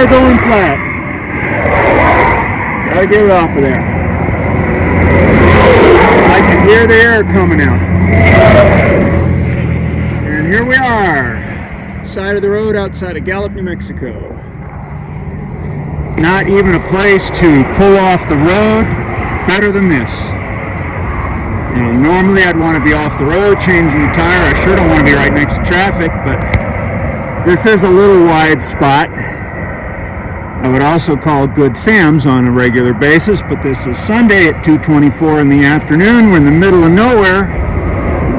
tire going flat. Gotta get it off of there. I can hear the air coming out. And here we are, side of the road outside of Gallup, New Mexico. Not even a place to pull off the road better than this. You know, normally I'd want to be off the road changing the tire. I sure don't want to be right next to traffic, but this is a little wide spot. I would also call Good Sam's on a regular basis, but this is Sunday at 2:24 in the afternoon. We're in the middle of nowhere.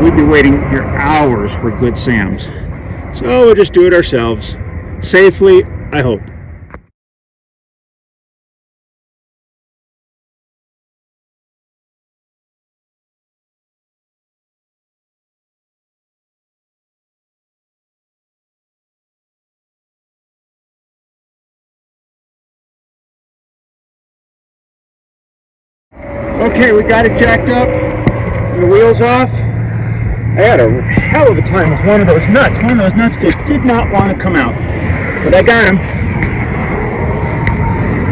We'd be waiting here hours for Good Sam's. So we'll just do it ourselves. Safely, I hope. Okay, we got it jacked up, the wheels off. I had a hell of a time with one of those nuts. One of those nuts just did not want to come out, but I got him.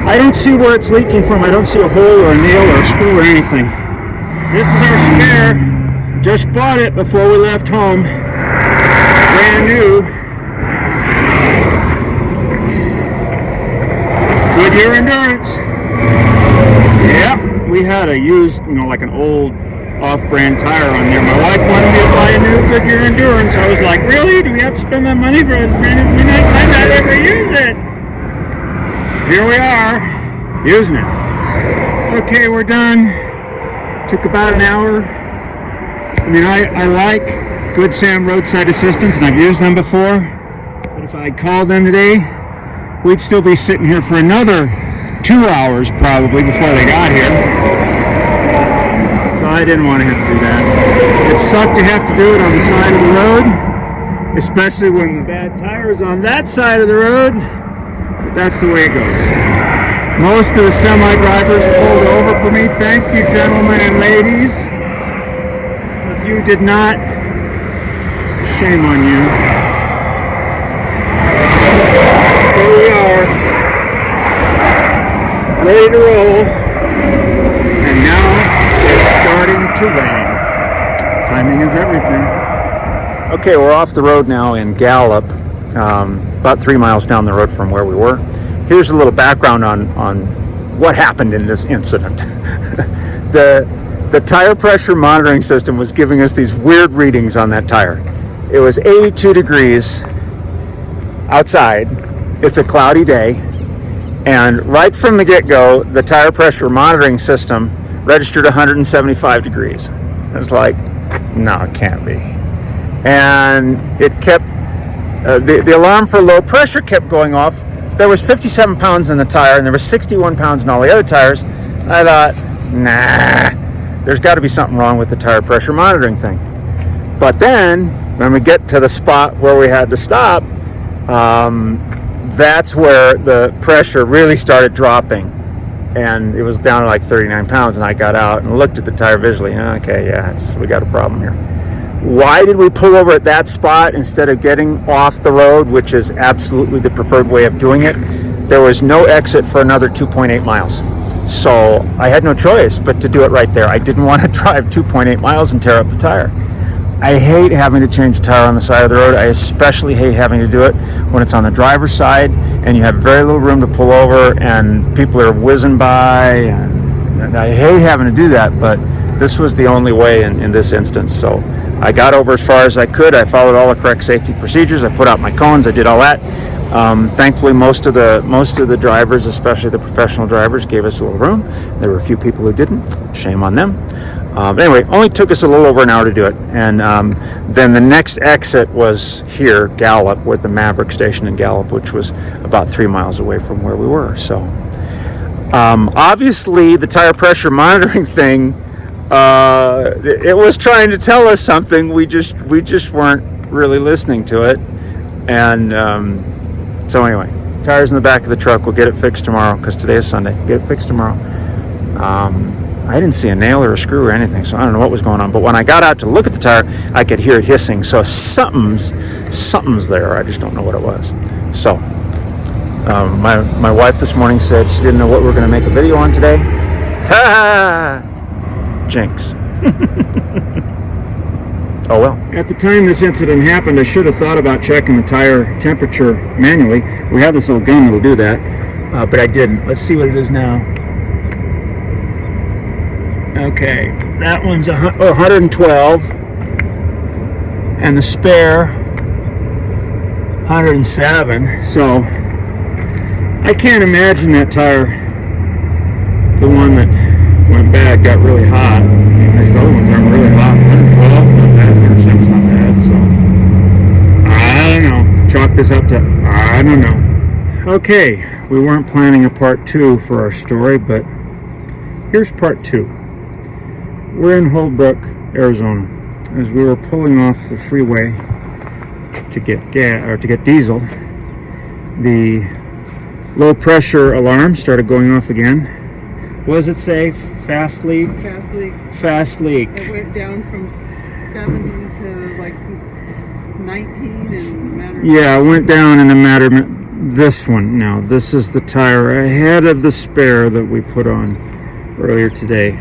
I don't see where it's leaking from. I don't see a hole or a nail or a screw or anything. This is our spare. Just bought it before we left home. Brand new. Goodyear Endurance. Yep. We had a used, like an old off-brand tire on there. My wife wanted me to buy a new Goodyear Endurance. I was like, really? Do we have to spend that money for a brand new? I might not ever use it. Here we are, using it. Okay, we're done. Took about an hour. I mean, I like Good Sam roadside assistance, and I've used them before. But if I had called them today, we'd still be sitting here for another 2 hours probably before they got here. So I didn't want to have to do that. It sucked to have to do it on the side of the road, especially when the bad tire's on that side of the road, but that's the way it goes. Most of the semi-drivers pulled over for me. Thank you, gentlemen and ladies. If you did not, shame on you. Here we are. Ready to roll, and now it's starting to rain. Timing is everything. Okay, we're off the road now in Gallup, about 3 miles down the road from where we were. Here's a little background on what happened in this incident. The tire pressure monitoring system was giving us these weird readings on that tire. It was 82 degrees outside. It's a cloudy day. And right from the get-go, the tire pressure monitoring system registered 175 degrees. I was like, no, it can't be. And it kept, the alarm for low pressure kept going off. There was 57 pounds in the tire, and there was 61 pounds in all the other tires. I thought, nah, there's got to be something wrong with the tire pressure monitoring thing. But then, when we get to the spot where we had to stop, that's where the pressure really started dropping, and it was down to like 39 pounds, and I got out and looked at the tire visually. Okay, yeah, we got a problem here. Why did we pull over at that spot instead of getting off the road, which is absolutely the preferred way of doing it? There was no exit for another 2.8 miles. So I had no choice but to do it right there. I didn't want to drive 2.8 miles and tear up the tire. I hate having to change a tire on the side of the road. I especially hate having to do it when it's on the driver's side and you have very little room to pull over and people are whizzing by, and I hate having to do that, but this was the only way in this instance. So I got over as far as I could. I followed all the correct safety procedures. I put out my cones. I did all that. Thankfully, most of the drivers, especially the professional drivers, gave us a little room. There were a few people who didn't. Shame on them. Anyway, only took us a little over an hour to do it. And then the next exit was here, Gallup, with the Maverick station in Gallup, which was about 3 miles away from where we were. So obviously the tire pressure monitoring thing, it was trying to tell us something. We just weren't really listening to it. And so anyway, tires in the back of the truck. We'll get it fixed tomorrow because today is Sunday. Get it fixed tomorrow. I didn't see a nail or a screw or anything, so I don't know what was going on. But when I got out to look at the tire, I could hear it hissing. So something's there. I just don't know what it was. So My wife this morning said she didn't know what we were going to make a video on today. Ta! Jinx. Oh well. At the time this incident happened, I should have thought about checking the tire temperature manually. We have this little gun that'll do that, but I didn't. Let's see what it is now. Okay, that one's 112, and the spare 107. So I can't imagine that tire, the one that went bad, got really hot. These other ones aren't really hot. 112, not bad. 107's not bad. So I don't know. Chalk this up to I don't know. Okay, we weren't planning a part 2 for our story, but here's part 2. We're in Holbrook, Arizona. As we were pulling off the freeway to get gas or to get diesel, the low pressure alarm started going off again. What does it say? Fast leak? Fast leak. Fast leak. It went down from 70 to like 19 in a matter of... Yeah, it went down in a matter of... This one now. This is the tire ahead of the spare that we put on earlier today.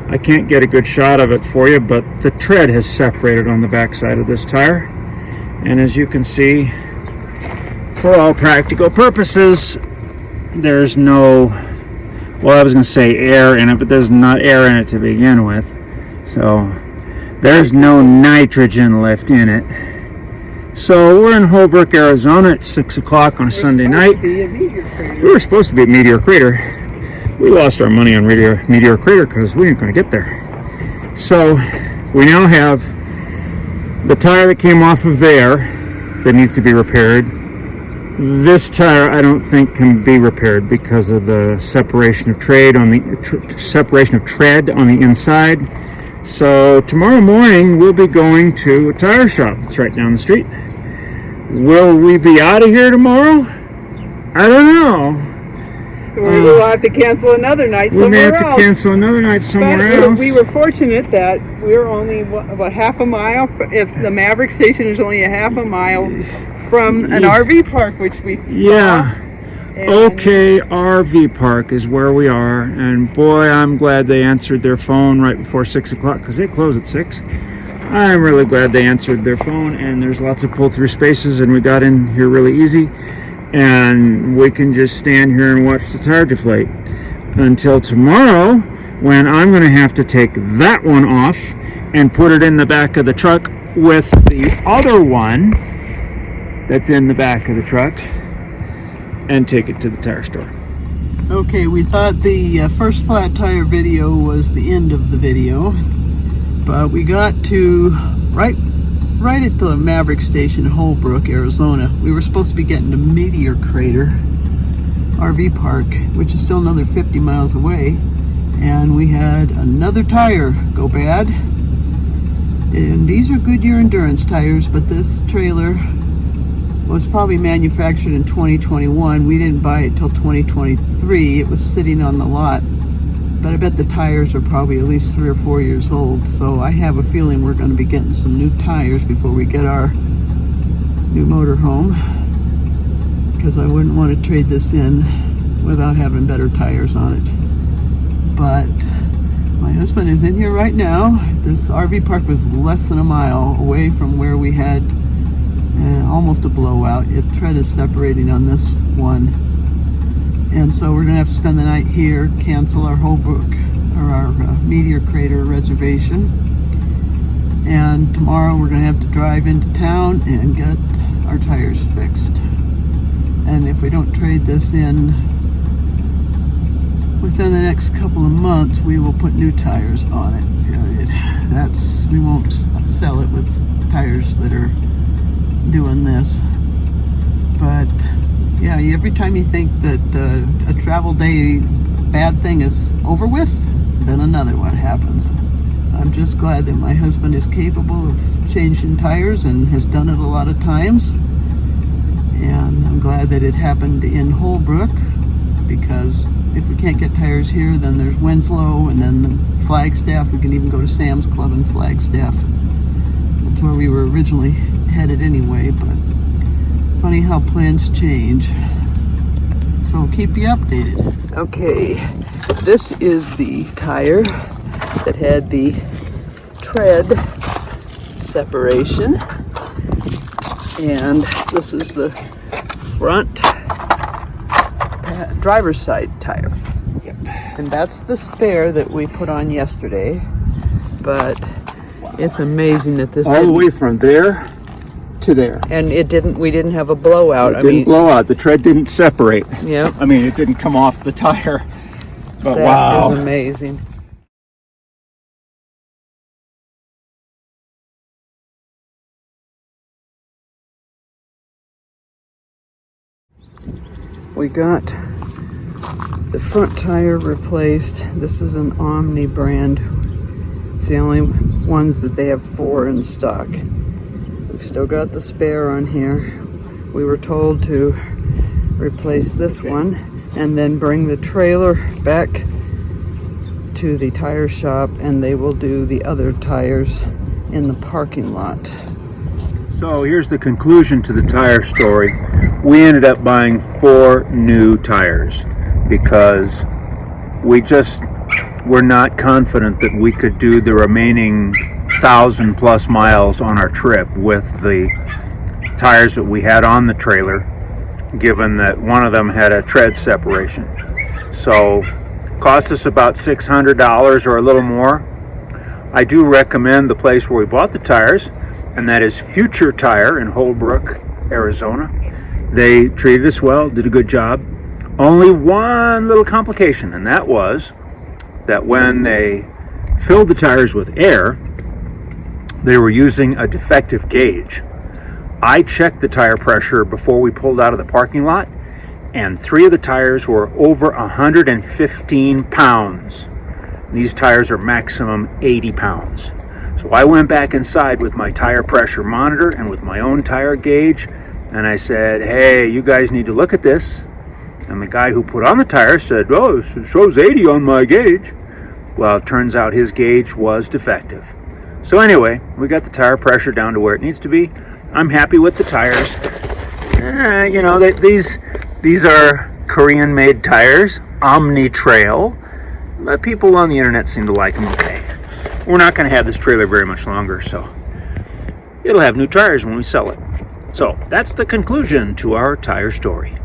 I can't get a good shot of it for you, but the tread has separated on the back side of this tire. And as you can see, for all practical purposes, there's no... Well, I was going to say air in it, but there's not air in it to begin with. So there's no nitrogen left in it. So we're in Holbrook, Arizona at 6 o'clock on a Sunday night. We were supposed to be at Meteor Crater. We lost our money on Meteor Crater because we ain't going to get there. So we now have the tire that came off of there that needs to be repaired. This tire I don't think can be repaired because of the separation of tread on the inside. So tomorrow morning we'll be going to a tire shop that's right down the street. Will we be out of here tomorrow? I don't know. We'll have to cancel another night somewhere else. We may have to cancel another night somewhere else. We were fortunate that we were only about half a mile. If the Maverick station is only a half a mile from an RV park, which we saw. Yeah. Okay, RV Park is where we are, and boy, I'm glad they answered their phone right before 6 o'clock because they close at 6. I'm really glad they answered their phone, and there's lots of pull-through spaces, and we got in here really easy, and we can just stand here and watch the tire deflate until tomorrow, when I'm going to have to take that one off and put it in the back of the truck with the other one that's in the back of the truck and take it to the tire store. Okay, we thought the first flat tire video was the end of the video, but we got to right at the Maverick station in Holbrook, Arizona. We were supposed to be getting to Meteor Crater RV Park, which is still another 50 miles away, and we had another tire go bad. And these are Goodyear Endurance tires, but this trailer was probably manufactured in 2021. We didn't buy it till 2023. It was sitting on the lot, but I bet the tires are probably at least 3 or 4 years old. So I have a feeling we're going to be getting some new tires before we get our new motorhome, because I wouldn't want to trade this in without having better tires on it. But my husband is in here right now. This RV park was less than a mile away from where we had almost a blowout. The tread is separating on this one, and so we're gonna have to spend the night here, cancel our Holbrook or our Meteor Crater reservation, and tomorrow we're gonna have to drive into town and get our tires fixed. And if we don't trade this in within the next couple of months, we will put new tires on it, period. We won't sell it with tires that are doing this. But yeah, every time you think that a travel day bad thing is over with, then another one happens. I'm just glad that my husband is capable of changing tires and has done it a lot of times, and I'm glad that it happened in Holbrook, because if we can't get tires here, then there's Winslow, and then Flagstaff. We can even go to Sam's Club in Flagstaff. That's where we were originally headed anyway, but funny how plans change. So we'll keep you updated. Okay, this is the tire that had the tread separation. And this is the front driver's side tire. Yep. And that's the spare that we put on yesterday. But it's amazing that this all the way from there to there. And we didn't have a blowout. It didn't blow out. The tread didn't separate. Yeah. I mean, it didn't come off the tire. But that wow. That is amazing. We got the front tire replaced. This is an Omni brand. It's the only ones that they have 4 in stock. We've still got the spare on here. We were told to replace this one and then bring the trailer back to the tire shop, and they will do the other tires in the parking lot. So here's the conclusion to the tire story. We ended up buying 4 new tires because we just were not confident that we could do the remaining 1,000+ miles on our trip with the tires that we had on the trailer, given that one of them had a tread separation. So cost us about $600 or a little more. I do recommend the place where we bought the tires, and that is Future Tire in Holbrook, Arizona. They treated us well, did a good job. Only one little complication, and that was that when they filled the tires with air, they were using a defective gauge. I checked the tire pressure before we pulled out of the parking lot, and 3 of the tires were over 115 pounds. These tires are maximum 80 pounds. So I went back inside with my tire pressure monitor and with my own tire gauge, and I said, hey, you guys need to look at this. And the guy who put on the tire said, oh, it shows 80 on my gauge. Well, it turns out his gauge was defective. So anyway, we got the tire pressure down to where it needs to be. I'm happy with the tires. You know, these are Korean-made tires, Omni Trail. But people on the internet seem to like them okay. We're not going to have this trailer very much longer, so it'll have new tires when we sell it. So that's the conclusion to our tire story.